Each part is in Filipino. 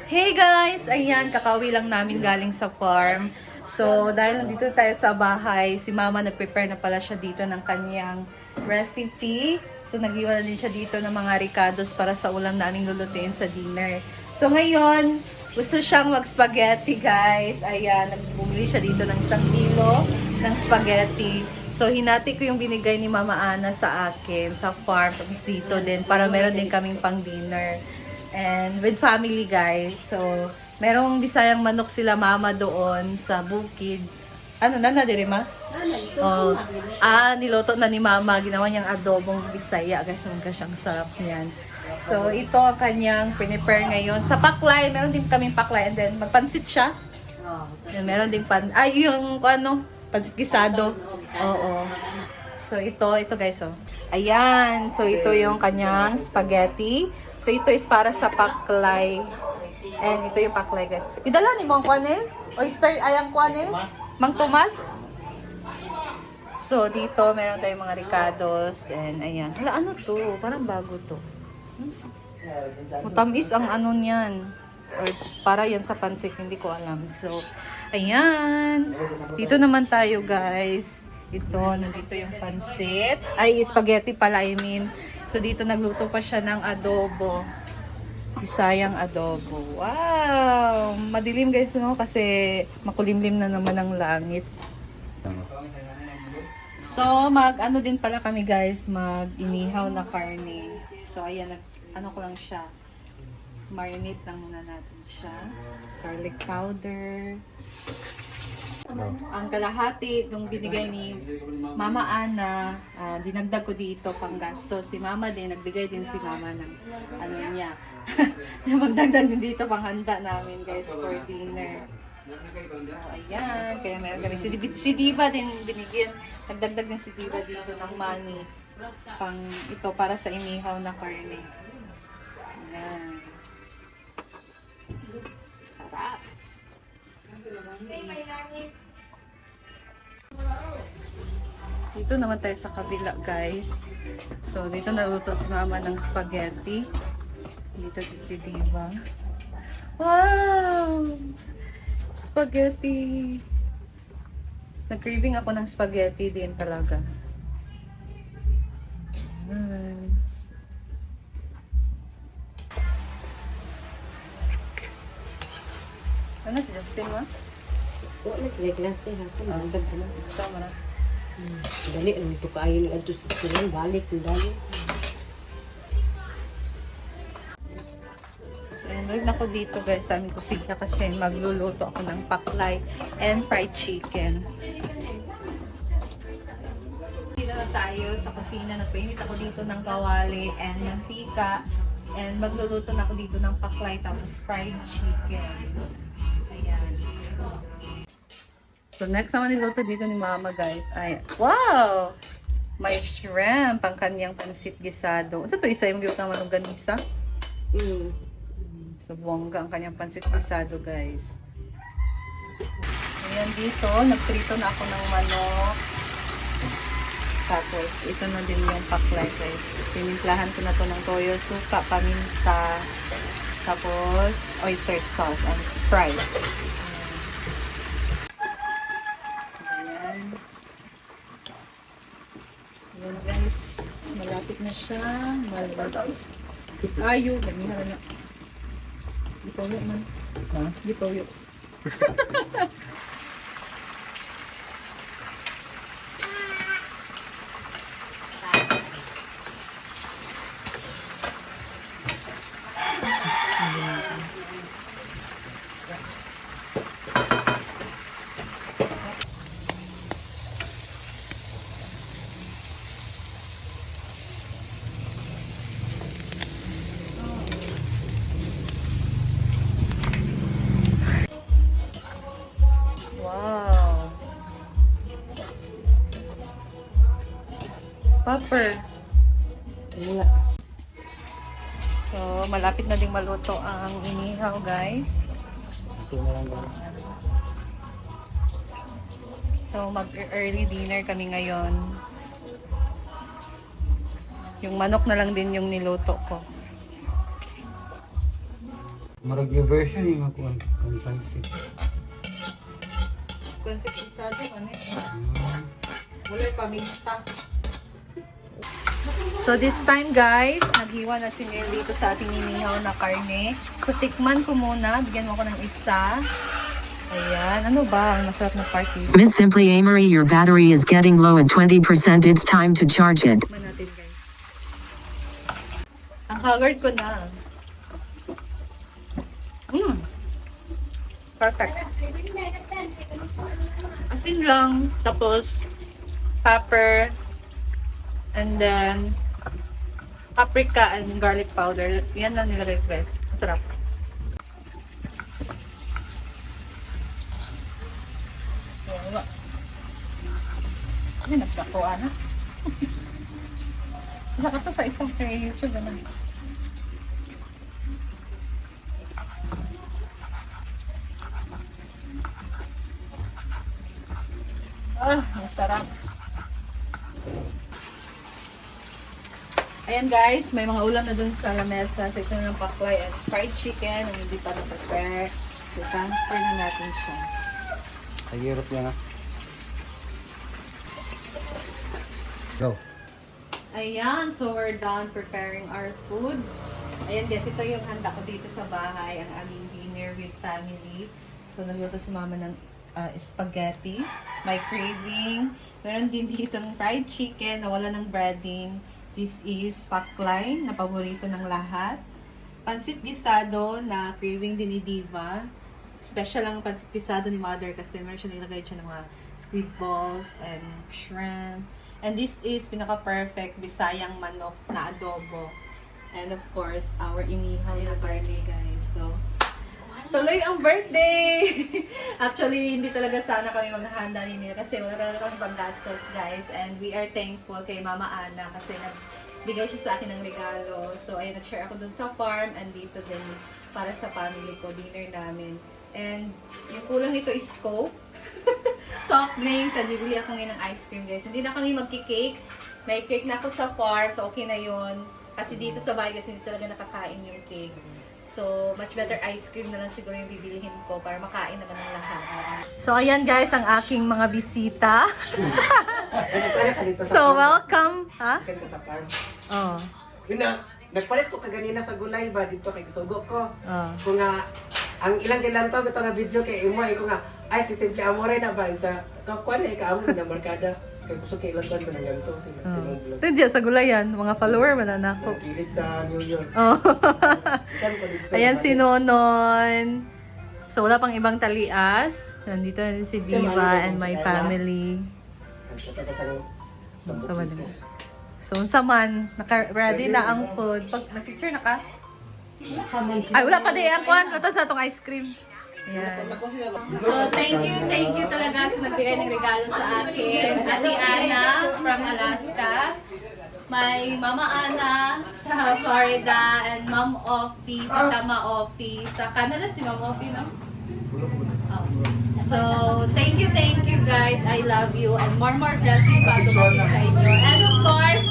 Hey guys! Ayan, kakauwi lang namin galing sa farm. So, dahil nandito tayo sa bahay, si Mama nag-prepare na pala siya dito ng kanyang recipe. So, nag-iwan din siya dito ng mga ricados para sa ulam naming lulutuin sa dinner. So, ngayon, gusto siyang mag-spaghetti guys. Ayan, bumili siya dito ng 1 kilo ng spaghetti. So, hinati ko yung binigay ni Mama Ana sa akin, sa farm, tapos dito din, para meron din kaming pang dinner. And with family guys. So, merong bisayang manok sila mama doon sa bukid. Ano na dire ma? Oh. Niloto na ni mama. Ginawa niyang adobong bisaya. Guys, naman siyang sarap niyan. So, ito ang kanyang prepare ngayon. Sa paklay, meron din kaming paklay. And then, magpansit siya. Yan, meron din yung pansit gisado. Oo. So, ito guys, oh. Ayan. So, ito yung kanyang spaghetti. So, ito is para sa paklay. And ito yung paklay, guys. Idala ni Mang Kwanel? Oyster, ayang Kwanel? Mang Tomas? So, dito, meron tayong mga ricados. And, ayan. Hala, ano to? Parang bago to. Matamis ang ano niyan. Or para yan sa pansit, hindi ko alam. So, ayan. Dito naman tayo, guys. Ito, nandito yung pansit. Ay, spaghetti pala, I mean. So, dito nagluto pa siya ng adobo. Bisayang adobo. Wow! Madilim guys, no? Kasi makulimlim na naman ang langit. So, ano din pala kami guys, mag-inihaw na karne. So, ayan, ano ko lang siya. Marinate lang muna natin siya. Garlic powder. Ang kalahati nung binigay ni Mama Ana, dinagdag ko dito pang gasto. Si Mama din, nagbigay din si Mama ng ano niya. Magdagdag din dito pang handa namin guys for dinner. So ayan, kaya meron kami. Si Diva din binigyan, nagdagdag din si Diva dito ng money pang ito para sa inihaw na karne. Ayan. Sarap. Dito naman tayo sa kabila guys. So dito naluto si Mama ng spaghetti. Dito din si Diva. Wow! Spaghetti. Nag-craving ako ng spaghetti din talaga. Ano si Justin ma? Wala sila klase ha. Magdag na. Sama na. Dali, ano ito kaayon ng adtos sila. Balik, dali. So, enrolled na ako dito guys sa aming kusina kasi magluluto ako ng paklay and fried chicken. Dito na tayo sa kusina. Nagpainit ako dito ng kawali and mantika. And magluluto na ako dito ng paklay tapos fried chicken. Ayan. So, next naman niluto dito ni Mama, guys, ay, wow! May shrimp, ang kanyang pansit gisado. Sa to isa yung giwag naman ng ganisa? So, bongga ang kanyang pansit gisado, guys. Ayan dito, nagprito na ako ng manok. Tapos, ito na din yung paklay, guys. Pinimplahan ko na to ng toyo, suka, paminta, tapos oyster sauce and Sprite. Ayan guys, malapit na siya. Ayo, ganyan na. Ditoyo man. Ha? Ditoyo. Wow. Popper. Wala. So, malapit na ding maluto ang inihaw, guys. So, mag-early dinner kami ngayon. Yung manok na lang din yung niluto ko. Marag yung version yung ako ang pansit. Konsekensado man eh. Wala pamista. So this time guys, naghiwa na si Mel dito sa ating inihaw na karne. So tikman ko muna, bigyan mo ko ng isa. Ayan, ano ba ang masarap na party? Miss Simply Amory, your battery is getting low at 20%. It's time to charge it. Tikman natin guys. Ang haggard ko na. Perfect. Asin lang, tapos pepper, and then paprika and garlic powder. Yan lang nilagay ko guys. Masarap. Wala. Ano mas nakuha na? Wala ka to sa isang kay YouTube na. Masarap. Ayan guys, may mga ulam na dun sa lamesa. So ito na ng paklay and fried chicken ang hindi pa na-prepare. So transfer na natin siya. Ayirot yan ha. Go. Ayan, so we're done preparing our food. Ayan guys, ito yung handa ko dito sa bahay, ang aming dinner with family. So nagluto si mama ng spaghetti, my craving. Meron din dito ng fried chicken na wala ng breading. This is paklay na paborito ng lahat. Pansit gisado na craving din ni Diva. Special ang pansit gisado ni Mother kasi meron siya nilagay siya ng mga squid balls and shrimp. And this is pinaka-perfect Bisayang manok na adobo. And of course, our inihaw na karne, guys. So, tuloy ang birthday! Actually, hindi talaga sana kami maghahanda ninyo kasi wala talaga kami paggastos, guys. And we are thankful kay Mama Ana kasi nagbigay siya sa akin ng regalo. So, ayun, nag-share ako dun sa farm and dito din para sa family ko, dinner namin. And yung kulang nito is Coke, soft drinks, and bibili ako ngayon ng ice cream, guys. Hindi na kami magki-cake. May cake na ako sa farm, so okay na yun. Kasi dito sa bahay kasi hindi talaga nakakain yung cake. So, much better ice cream na lang siguro yung bibilihin ko para makain naman ng lahat. So, ayan guys, ang aking mga bisita. So, welcome. Ha? Sa farm. Oh. Yun na, nagpalit ko kaganina sa gulay ba dito kay sugo ko. Oh. Kung nga, ang ilang to ito nga video kay Imo, ko nga, ay si Simple Amore na ba? Sa kakuan na ikaw na markada. Kaya gusto kay ilang ko na ganito sila. Sinong vlog. Ito sa gulayan, mga follower mananakop. Nagkilit sa New York. Oh. Ikan ko dito. Ayan si Nonon. So, wala pang ibang talias. Nandito na si Diva and my family. Sa man. So, unsa man, naka-ready na ang food. Pag nag-picture na ka? Ay, wala pa din ang kwan. Ito sa itong ice cream. Ayan. So, thank you talaga sa nagbigay ng regalo sa akin. Ate Ana from Alaska. My Mama Ana sa Florida and Mom Offie, Tita Ma Offie. Sa Canada si Mom Offie, no? Oh. So, thank you guys. I love you and more blessings pa dumating sa inyo. And of course,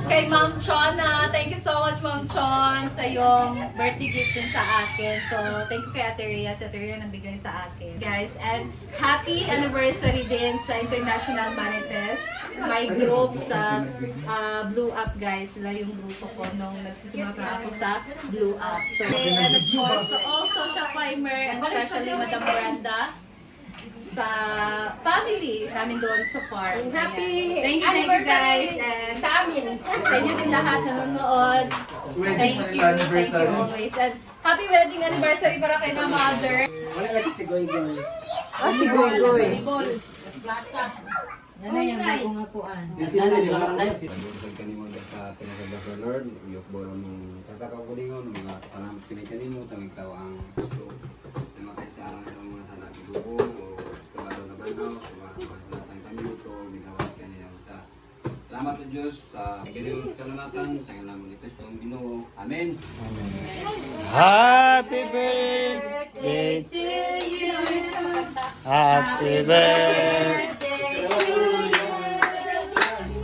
kay Ma'am Chona. Thank you so much, Ma'am Chon, sa iyong birthday gift din sa akin. So, thank you kay Ate Rhea. Si Ate Rhea nagbigay sa akin. Guys, and happy anniversary din sa International Marites. My group sa Blue Up, guys. Sila yung grupo ko nung nagsisimula na ako sa Blue Up. So, and of course, to all social climber and especially Madam Brenda sa family namin doon sa farm. Happy Thank you guys. And sa amin. sa inyo din lahat nanonood. Thank you always. And happy wedding anniversary para kay na mother. Wala lagi si Goy Goy. Si Goy Goy. Yan na yung bago nga kuan. Pagod kanimo sa pinaganda sa Lord, uyok bolo mong tatakaw ko ningon, mga tanang pinikanimo, tanging ikaw ang puso. Namatay sa mga sana gilubong o tulado na banaw, sa mga kamatatan kami ito, ginawat ka niya sa salamat sa Diyos sa ginawat kalanatan, sa ngalan ni Kristo ang Ginoo. Amen. Happy birthday To you. Happy birthday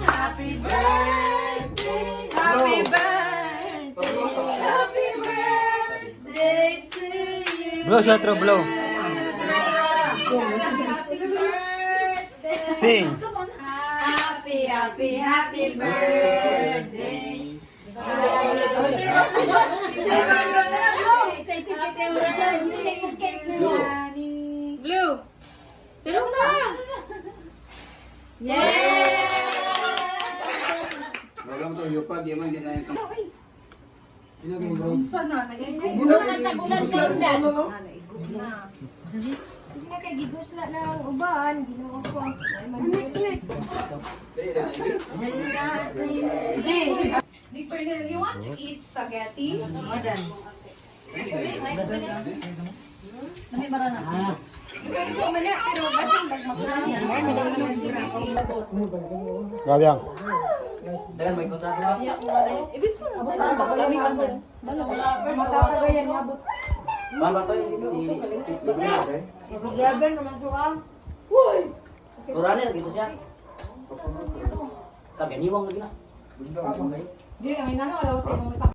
Happy birthday. Happy birthday. Happy birthday to Blow siya, Tro, blow. Sing. Happy, happy, happy birthday. Blue. Pero na. Wala mo to, yupag, yaman, di na yung Sana, nag-igub na. Pinakagigos na ng uban, ginawa ko. Big Pernil, you want to eat spaghetti? Grabe yan. Kaganiwang lagi na. Jadi, ang inano, alaw sa